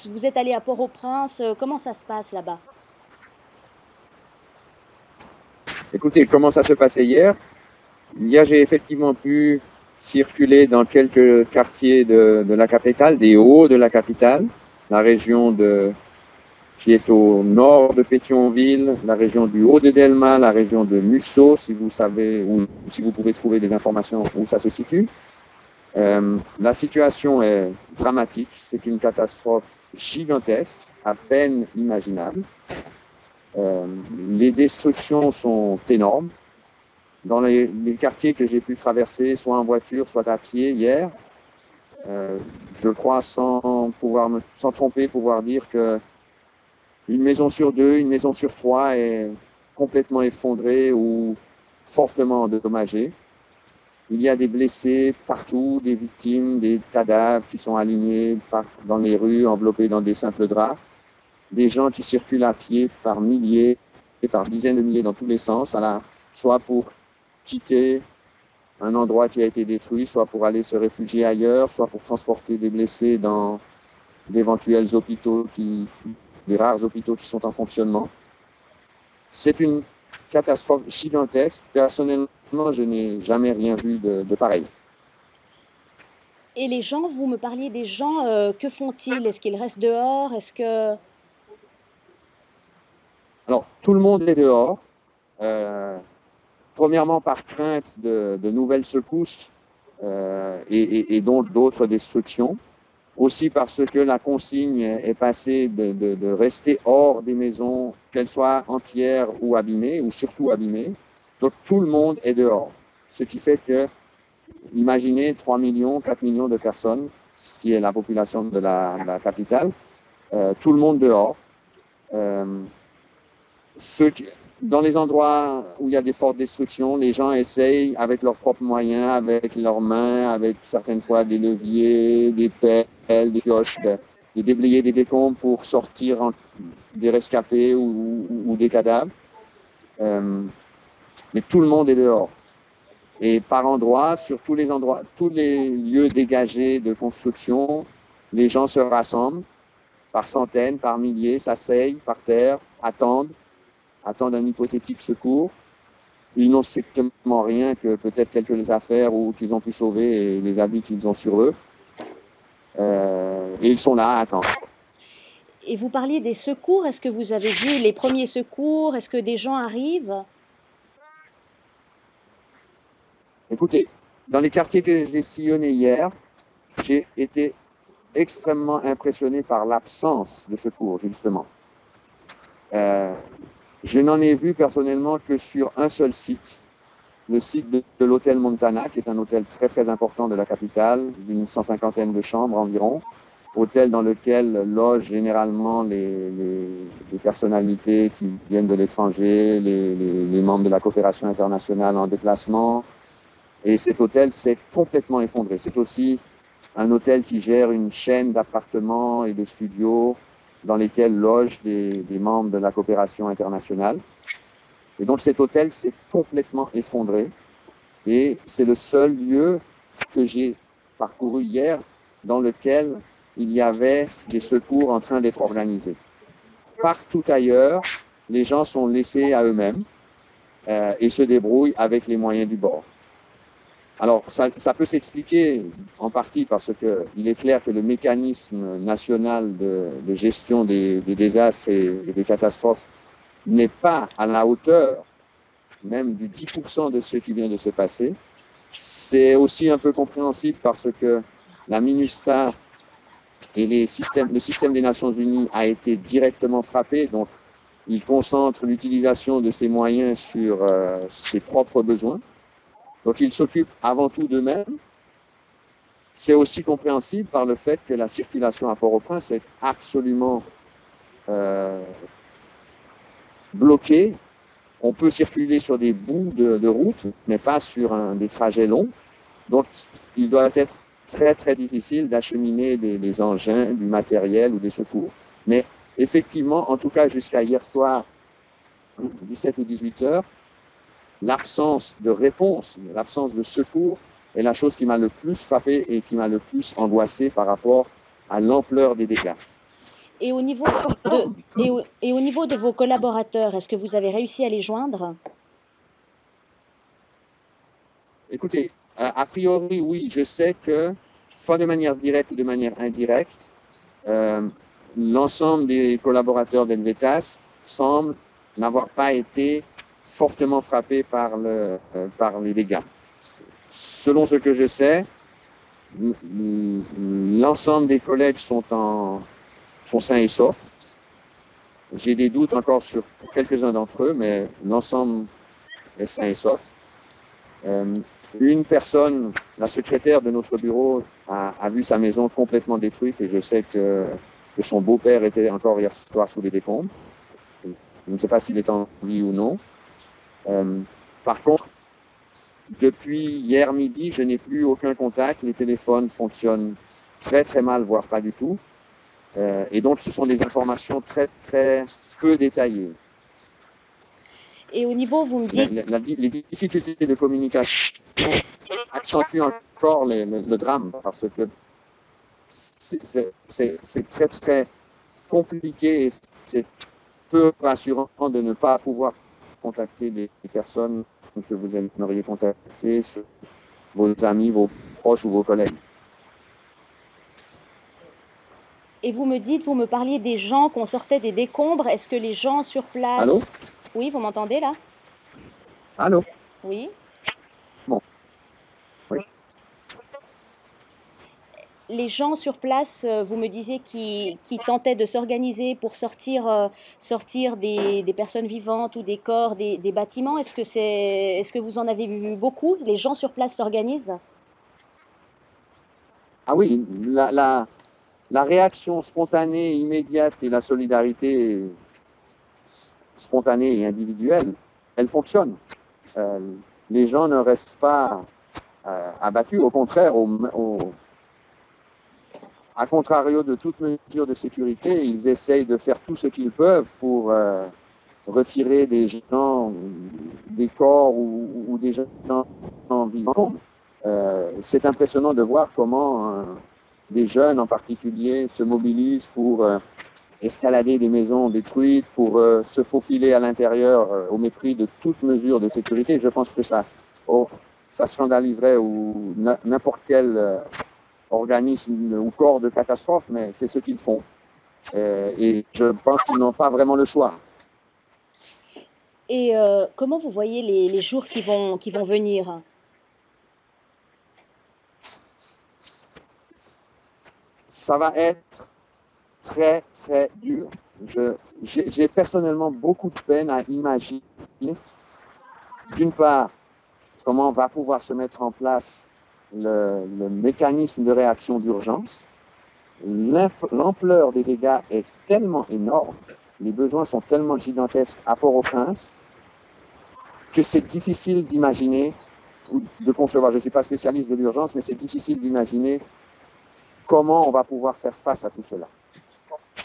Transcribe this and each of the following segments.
Vous êtes allé à Port-au-Prince, comment ça se passe là-bas? Écoutez, comment ça se passait hier? Hier, j'ai effectivement pu circuler dans quelques quartiers de la capitale, des hauts de la capitale, la région qui est au nord de Pétionville, la région du Haut de Delma, la région de Musso, si vous savez, ou si vous pouvez trouver des informations où ça se situe. La situation est dramatique, c'est une catastrophe gigantesque, à peine imaginable. Les destructions sont énormes. Dans les quartiers que j'ai pu traverser, soit en voiture, soit à pied hier, je crois sans tromper, pouvoir dire que une maison sur deux, une maison sur trois est complètement effondrée ou fortement endommagée. Il y a des blessés partout, des victimes, des cadavres qui sont alignés dans les rues, enveloppés dans des simples draps, des gens qui circulent à pied par milliers et par dizaines de milliers dans tous les sens, soit pour quitter un endroit qui a été détruit, soit pour aller se réfugier ailleurs, soit pour transporter des blessés dans d'éventuels hôpitaux, des rares hôpitaux qui sont en fonctionnement. C'est une catastrophe gigantesque. Personnellement, je n'ai jamais rien vu de pareil. Et les gens, vous me parliez des gens, que font-ils? Est-ce qu'ils restent dehors? Est-ce que Alors, tout le monde est dehors. Euh, Premièrement, par crainte de nouvelles secousses et donc d'autres destructions. Aussi parce que la consigne est passée de rester hors des maisons, qu'elles soient entières ou abîmées, ou surtout abîmées. Donc tout le monde est dehors. Ce qui fait que, imaginez 3 millions, 4 millions de personnes, ce qui est la population de la capitale, tout le monde dehors. Euh, ceux qui, Dans les endroits où il y a des fortes destructions, les gens essayent avec leurs propres moyens, avec leurs mains, avec certaines fois des leviers, des pelles, des pioches, de déblayer des décombres pour sortir des rescapés ou des cadavres. Mais tout le monde est dehors. Et par endroits, sur tous les lieux dégagés de construction, les gens se rassemblent par centaines, par milliers, s'asseyent par terre, attendent un hypothétique secours. Ils n'ont strictement rien que peut-être quelques affaires ou qu'ils ont pu sauver et les habits qu'ils ont sur eux. Et ils sont là à attendre. et vous parliez des secours, est-ce que vous avez vu les premiers secours? Est-ce que des gens arrivent? Écoutez, dans les quartiers que j'ai sillonnés hier, j'ai été extrêmement impressionné par l'absence de secours, justement. Je n'en ai vu personnellement que sur un seul site, le site de l'hôtel Montana, qui est un hôtel très très important de la capitale, d'une 150aine de chambres environ, hôtel dans lequel logent généralement les personnalités qui viennent de l'étranger, les membres de la coopération internationale en déplacement. Et cet hôtel s'est complètement effondré. C'est aussi un hôtel qui gère une chaîne d'appartements et de studios dans lesquels logent des membres de la coopération internationale. Et donc cet hôtel s'est complètement effondré et c'est le seul lieu que j'ai parcouru hier dans lequel il y avait des secours en train d'être organisés. Partout ailleurs, les gens sont laissés à eux-mêmes et se débrouillent avec les moyens du bord. Alors, ça peut s'expliquer en partie parce qu'il est clair que le mécanisme national de gestion des désastres et des catastrophes n'est pas à la hauteur même du 10% de ce qui vient de se passer. C'est aussi un peu compréhensible parce que la MINUSTAH et le système des Nations Unies a été directement frappé, donc il concentre l'utilisation de ses moyens sur ses propres besoins. Donc ils s'occupent avant tout d'eux-mêmes. C'est aussi compréhensible par le fait que la circulation à Port-au-Prince est absolument bloquée. On peut circuler sur des bouts de route, mais pas sur des trajets longs. Donc, il doit être très, très difficile d'acheminer des engins, du matériel ou des secours. Mais effectivement, en tout cas jusqu'à hier soir, 17 ou 18 heures, l'absence de réponse, l'absence de secours est la chose qui m'a le plus frappé et qui m'a le plus angoissé par rapport à l'ampleur des dégâts. Et au niveau et au niveau de vos collaborateurs, est-ce que vous avez réussi à les joindre? Écoutez, a priori, oui, je sais que, soit de manière directe ou de manière indirecte, l'ensemble des collaborateurs d'Helvetas semblent n'avoir pas été fortement frappés par les dégâts. Selon ce que je sais, l'ensemble des collègues sont sains et saufs. J'ai des doutes encore sur quelques-uns d'entre eux, mais l'ensemble est sain et sauf. Une personne, la secrétaire de notre bureau, a vu sa maison complètement détruite et je sais que son beau-père était encore hier soir sous les décombres. Je ne sais pas s'il est en vie ou non. Par contre, depuis hier midi, je n'ai plus aucun contact. Les téléphones fonctionnent très très mal, voire pas du tout. Et donc, ce sont des informations très très peu détaillées. Et au niveau, vous me dites... Les difficultés de communication accentuent encore le drame parce que c'est très très compliqué et c'est peu rassurant de ne pas pouvoir contacter les personnes que vous aimeriez contacter, vos amis, vos proches ou vos collègues. Et vous me parliez des gens qu'on sortait des décombres. Est-ce que les gens sur place... Allô? Oui, vous m'entendez là? Allô? Oui. Bon. Oui. Les gens sur place, vous me disiez, qui tentaient de s'organiser pour sortir des personnes vivantes ou des corps des bâtiments. Est-ce que vous en avez vu beaucoup? Les gens sur place s'organisent? Ah oui, la réaction spontanée, immédiate et la solidarité spontanée et individuelle, elle fonctionne. Les gens ne restent pas abattus, au contraire, à contrario de toute mesure de sécurité, ils essayent de faire tout ce qu'ils peuvent pour retirer des gens, des corps ou des gens vivants. C'est impressionnant de voir comment des jeunes en particulier se mobilisent pour escalader des maisons détruites, pour se faufiler à l'intérieur au mépris de toute mesure de sécurité. Je pense que ça scandaliserait ou n'importe quel organisme ou corps de catastrophe, mais c'est ce qu'ils font. Et je pense qu'ils n'ont pas vraiment le choix. Et comment vous voyez les jours qui vont venir? Ça va être très, très dur. J'ai personnellement beaucoup de peine à imaginer, d'une part, comment va pouvoir se mettre en place le mécanisme de réaction d'urgence. L'ampleur des dégâts est tellement énorme, les besoins sont tellement gigantesques à Port-au-Prince que c'est difficile d'imaginer ou de concevoir. Je ne suis pas spécialiste de l'urgence, mais c'est difficile d'imaginer comment on va pouvoir faire face à tout cela.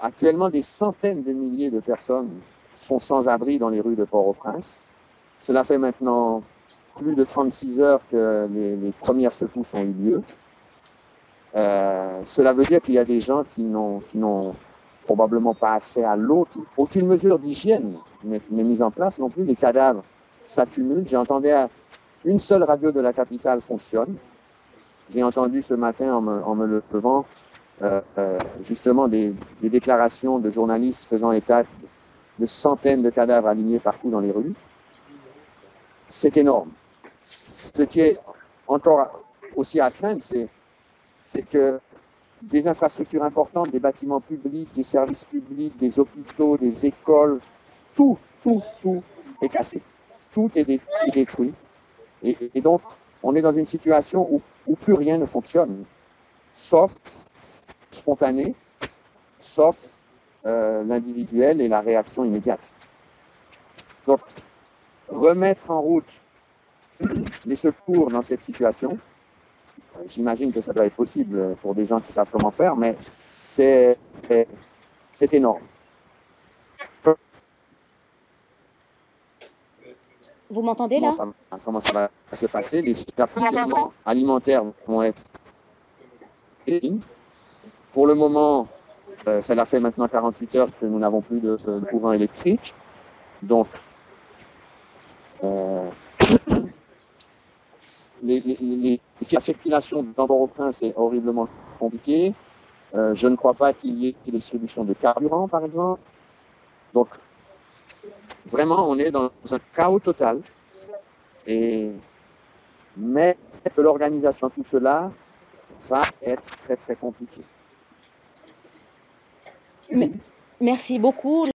Actuellement, des centaines de milliers de personnes sont sans abri dans les rues de Port-au-Prince. Cela fait maintenant plus de 36 heures que les premières secousses ont eu lieu. Cela veut dire qu'il y a des gens qui n'ont probablement pas accès à l'eau. Aucune mesure d'hygiène n'est mise en place non plus. Les cadavres s'accumulent. J'ai entendu une seule radio de la capitale fonctionne. J'ai entendu ce matin en me levant justement des déclarations de journalistes faisant état de centaines de cadavres alignés partout dans les rues. C'est énorme. Ce qui est encore aussi à craindre, c'est que des infrastructures importantes, des bâtiments publics, des services publics, des hôpitaux, des écoles, tout est cassé. Tout est détruit. Et donc, on est dans une situation où plus rien ne fonctionne, sauf spontané, sauf l'individuel et la réaction immédiate. Donc, remettre en route les secours dans cette situation, j'imagine que ça doit être possible pour des gens qui savent comment faire, mais c'est énorme. Vous m'entendez là? Comment ça va se passer? Les approvisionnements alimentaires vont être... Pour le moment, Cela fait maintenant 48 heures que nous n'avons plus de courant électrique. Donc, la circulation dans Port-au-Prince est horriblement compliquée. Je ne crois pas qu'il y ait des distributions de carburant, par exemple. Donc, vraiment, on est dans un chaos total. Et mettre l'organisation, tout cela, va être très, très compliqué. Merci beaucoup.